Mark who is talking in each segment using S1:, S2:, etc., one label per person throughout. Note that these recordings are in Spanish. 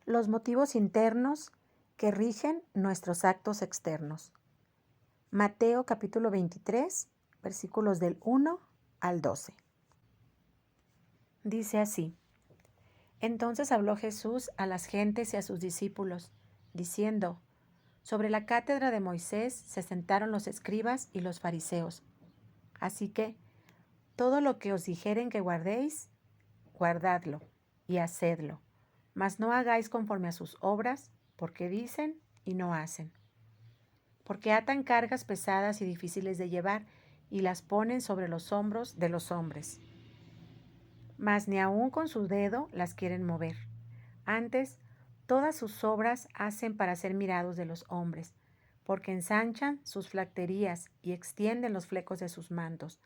S1: Los motivos internos que rigen nuestros actos externos. Mateo capítulo 23, versículos del 1 al 12. Dice así: Entonces habló Jesús a las gentes y a sus discípulos, diciendo: Sobre la cátedra de Moisés se sentaron los escribas y los fariseos. Así que, todo lo que os dijeren que guardéis, guardadlo y hacedlo, mas no hagáis conforme a sus obras, porque dicen y no hacen. Porque atan cargas pesadas y difíciles de llevar, y las ponen sobre los hombros de los hombres. Mas ni aun con su dedo las quieren mover. Antes, todas sus obras hacen para ser mirados de los hombres, porque ensanchan sus flacterías y extienden los flecos de sus mantos,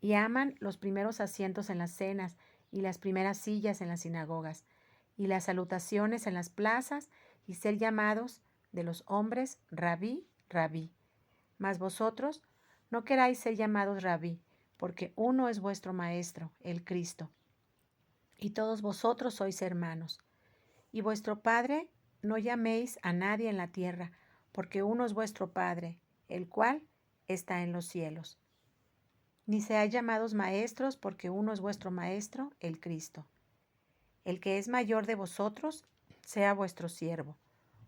S1: y aman los primeros asientos en las cenas y las primeras sillas en las sinagogas, y las salutaciones en las plazas, y ser llamados de los hombres Rabí, Rabí. Mas vosotros no queráis ser llamados Rabí, porque uno es vuestro Maestro, el Cristo, y todos vosotros sois hermanos. Y vuestro Padre no llaméis a nadie en la tierra, porque uno es vuestro Padre, el cual está en los cielos. Ni seáis llamados maestros, porque uno es vuestro Maestro, el Cristo. El que es mayor de vosotros, sea vuestro siervo,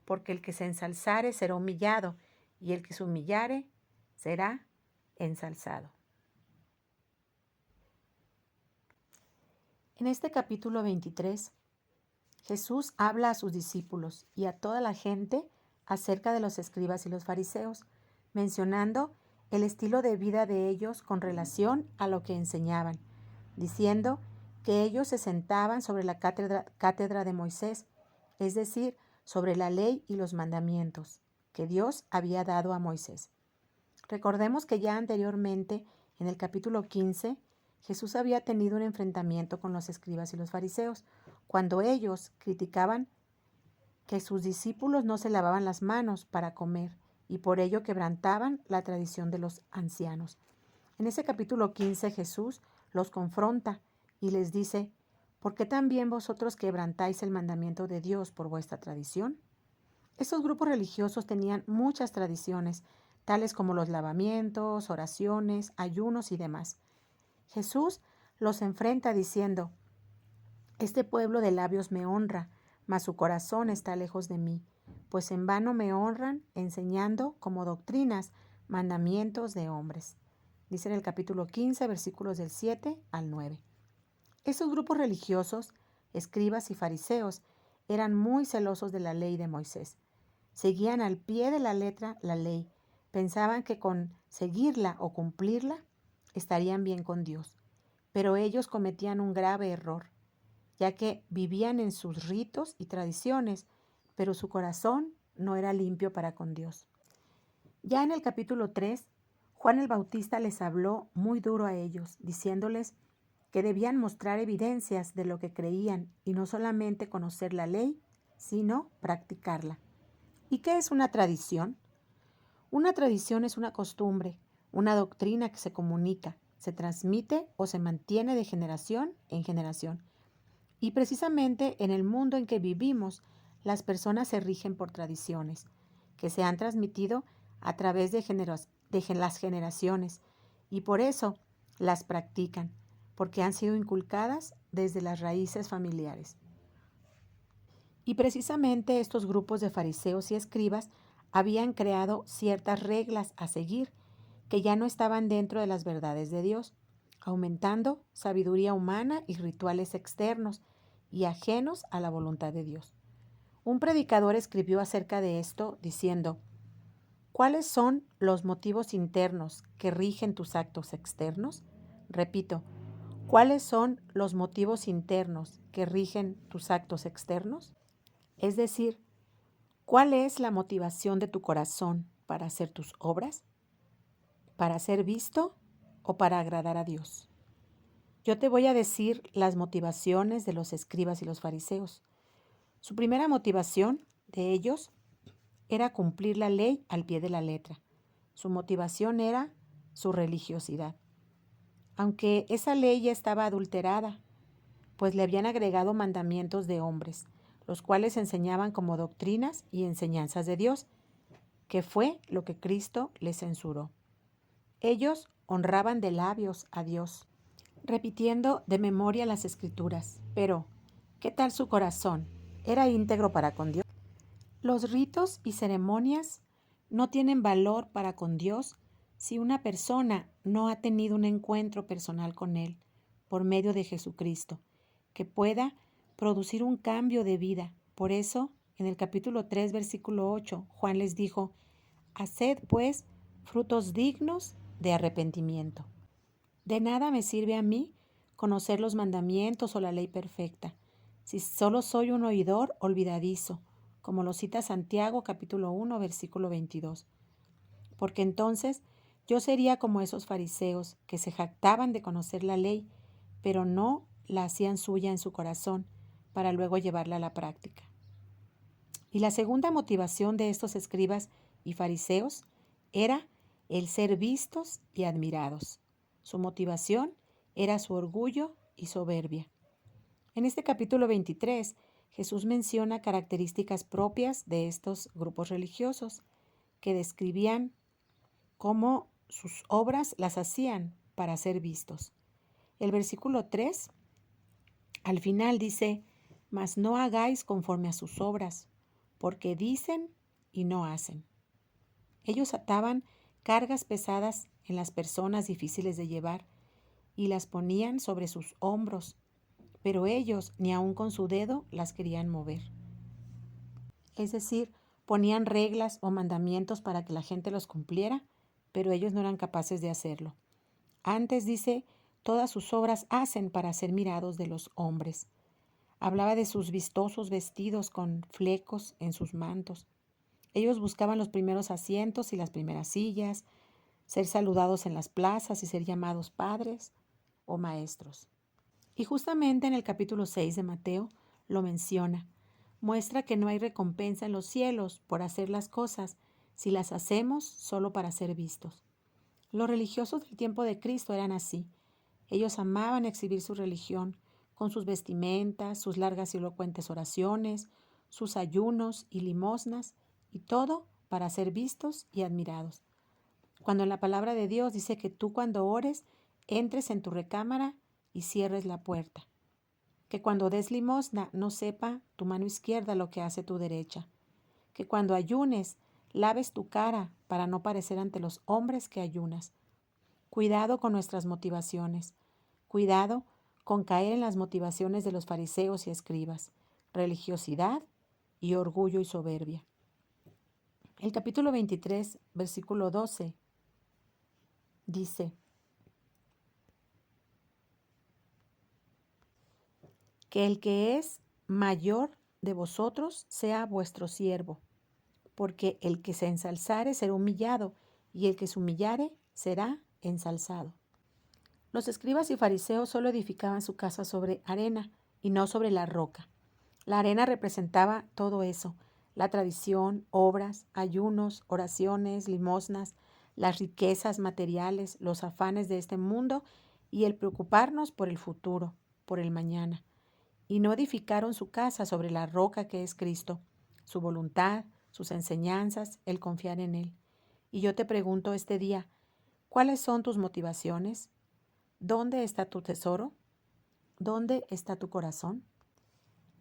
S1: porque el que se ensalzare será humillado, y el que se humillare será ensalzado. En este capítulo 23, Jesús habla a sus discípulos y a toda la gente acerca de los escribas y los fariseos, mencionando el estilo de vida de ellos con relación a lo que enseñaban, diciendo que ellos se sentaban sobre la cátedra de Moisés, es decir, sobre la ley y los mandamientos que Dios había dado a Moisés. Recordemos que ya anteriormente, en el capítulo 15, Jesús había tenido un enfrentamiento con los escribas y los fariseos, cuando ellos criticaban que sus discípulos no se lavaban las manos para comer y por ello quebrantaban la tradición de los ancianos. En ese capítulo 15 Jesús los confronta y les dice: ¿por qué también vosotros quebrantáis el mandamiento de Dios por vuestra tradición? Estos grupos religiosos tenían muchas tradiciones, tales como los lavamientos, oraciones, ayunos y demás. Jesús los enfrenta diciendo: Este pueblo de labios me honra, mas su corazón está lejos de mí, pues en vano me honran enseñando como doctrinas mandamientos de hombres. Dice en el capítulo 15, versículos del 7 al 9. Estos grupos religiosos, escribas y fariseos, eran muy celosos de la ley de Moisés. Seguían al pie de la letra la ley. Pensaban que con seguirla o cumplirla estarían bien con Dios. Pero ellos cometían un grave error, ya que vivían en sus ritos y tradiciones, pero su corazón no era limpio para con Dios. Ya en el capítulo 3, Juan el Bautista les habló muy duro a ellos, diciéndoles que debían mostrar evidencias de lo que creían y no solamente conocer la ley, sino practicarla. ¿Y qué es una tradición? Una tradición es una costumbre, una doctrina que se comunica, se transmite o se mantiene de generación en generación. Y precisamente en el mundo en que vivimos, las personas se rigen por tradiciones, que se han transmitido a través de las generaciones, y por eso las practican, porque han sido inculcadas desde las raíces familiares. Y precisamente estos grupos de fariseos y escribas habían creado ciertas reglas a seguir que ya no estaban dentro de las verdades de Dios, aumentando sabiduría humana y rituales externos y ajenos a la voluntad de Dios. Un predicador escribió acerca de esto diciendo: ¿cuáles son los motivos internos que rigen tus actos externos? Repito, ¿cuáles son los motivos internos que rigen tus actos externos? Es decir, ¿cuál es la motivación de tu corazón para hacer tus obras? ¿Para ser visto o para agradar a Dios? Yo te voy a decir las motivaciones de los escribas y los fariseos. Su primera motivación de ellos era cumplir la ley al pie de la letra. Su motivación era su religiosidad. Aunque esa ley ya estaba adulterada, pues le habían agregado mandamientos de hombres, los cuales enseñaban como doctrinas y enseñanzas de Dios, que fue lo que Cristo les censuró. Ellos honraban de labios a Dios, repitiendo de memoria las Escrituras, pero ¿qué tal su corazón? ¿Era íntegro para con Dios? Los ritos y ceremonias no tienen valor para con Dios si una persona no ha tenido un encuentro personal con Él por medio de Jesucristo, que pueda producir un cambio de vida. Por eso, en el capítulo 3, versículo 8, Juan les dijo: haced, pues, frutos dignos de arrepentimiento. De nada me sirve a mí conocer los mandamientos o la ley perfecta, si solo soy un oidor olvidadizo, como lo cita Santiago capítulo 1, versículo 22. Porque entonces yo sería como esos fariseos que se jactaban de conocer la ley, pero no la hacían suya en su corazón para luego llevarla a la práctica. Y la segunda motivación de estos escribas y fariseos era el ser vistos y admirados. Su motivación era su orgullo y soberbia. En este capítulo 23, Jesús menciona características propias de estos grupos religiosos que describían cómo sus obras las hacían para ser vistos. El versículo 3, al final dice: mas no hagáis conforme a sus obras, porque dicen y no hacen. Ellos ataban cargas pesadas en las personas difíciles de llevar y las ponían sobre sus hombros, pero ellos ni aun con su dedo las querían mover. Es decir, ponían reglas o mandamientos para que la gente los cumpliera, pero ellos no eran capaces de hacerlo. Antes, dice, todas sus obras hacen para ser mirados de los hombres. Hablaba de sus vistosos vestidos con flecos en sus mantos. Ellos buscaban los primeros asientos y las primeras sillas, ser saludados en las plazas y ser llamados padres o maestros. Y justamente en el capítulo 6 de Mateo lo menciona. Muestra que no hay recompensa en los cielos por hacer las cosas si las hacemos solo para ser vistos. Los religiosos del tiempo de Cristo eran así. Ellos amaban exhibir su religión con sus vestimentas, sus largas y elocuentes oraciones, sus ayunos y limosnas, y todo para ser vistos y admirados. Cuando en la palabra de Dios dice que tú cuando ores, entres en tu recámara y cierres la puerta. Que cuando des limosna no sepa tu mano izquierda lo que hace tu derecha. Que cuando ayunes, laves tu cara para no parecer ante los hombres que ayunas. Cuidado con nuestras motivaciones. Cuidado con caer en las motivaciones de los fariseos y escribas. Religiosidad y orgullo y soberbia. El capítulo 23, versículo 12, dice: que el que es mayor de vosotros sea vuestro siervo, porque el que se ensalzare será humillado, y el que se humillare será ensalzado. Los escribas y fariseos solo edificaban su casa sobre arena y no sobre la roca. La arena representaba todo eso: la tradición, obras, ayunos, oraciones, limosnas, las riquezas materiales, los afanes de este mundo y el preocuparnos por el futuro, por el mañana. Y no edificaron su casa sobre la roca que es Cristo, su voluntad, sus enseñanzas, el confiar en Él. Y yo te pregunto este día, ¿cuáles son tus motivaciones? ¿Dónde está tu tesoro? ¿Dónde está tu corazón?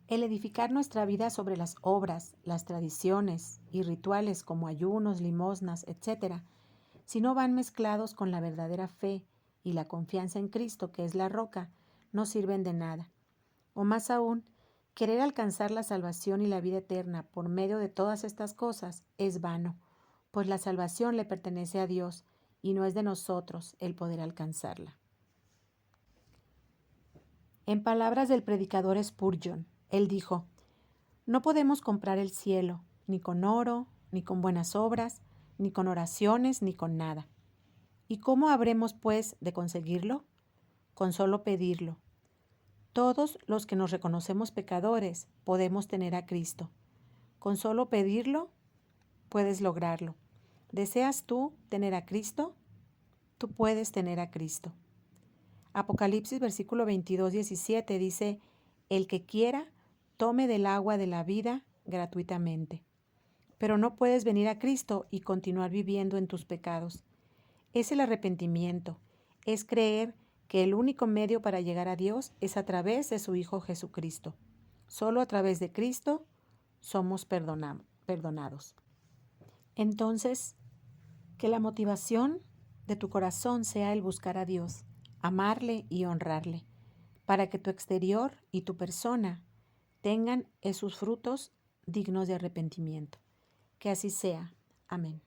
S1: El edificar nuestra vida sobre las obras, las tradiciones y rituales como ayunos, limosnas, etc., si no van mezclados con la verdadera fe y la confianza en Cristo, que es la roca, no sirven de nada. O más aún, querer alcanzar la salvación y la vida eterna por medio de todas estas cosas es vano, pues la salvación le pertenece a Dios y no es de nosotros el poder alcanzarla. En palabras del predicador Spurgeon, él dijo: no podemos comprar el cielo, ni con oro, ni con buenas obras, ni con oraciones, ni con nada. ¿Y cómo habremos, pues, de conseguirlo? Con solo pedirlo. Todos los que nos reconocemos pecadores podemos tener a Cristo. Con solo pedirlo, puedes lograrlo. ¿Deseas tú tener a Cristo? Tú puedes tener a Cristo. Apocalipsis versículo 22-17 dice: el que quiera tome del agua de la vida gratuitamente. Pero no puedes venir a Cristo y continuar viviendo en tus pecados. Es el arrepentimiento, es creer que el único medio para llegar a Dios es a través de su Hijo Jesucristo. Solo a través de Cristo somos perdonados. Entonces, que la motivación de tu corazón sea el buscar a Dios, amarle y honrarle, para que tu exterior y tu persona tengan esos frutos dignos de arrepentimiento. Que así sea. Amén.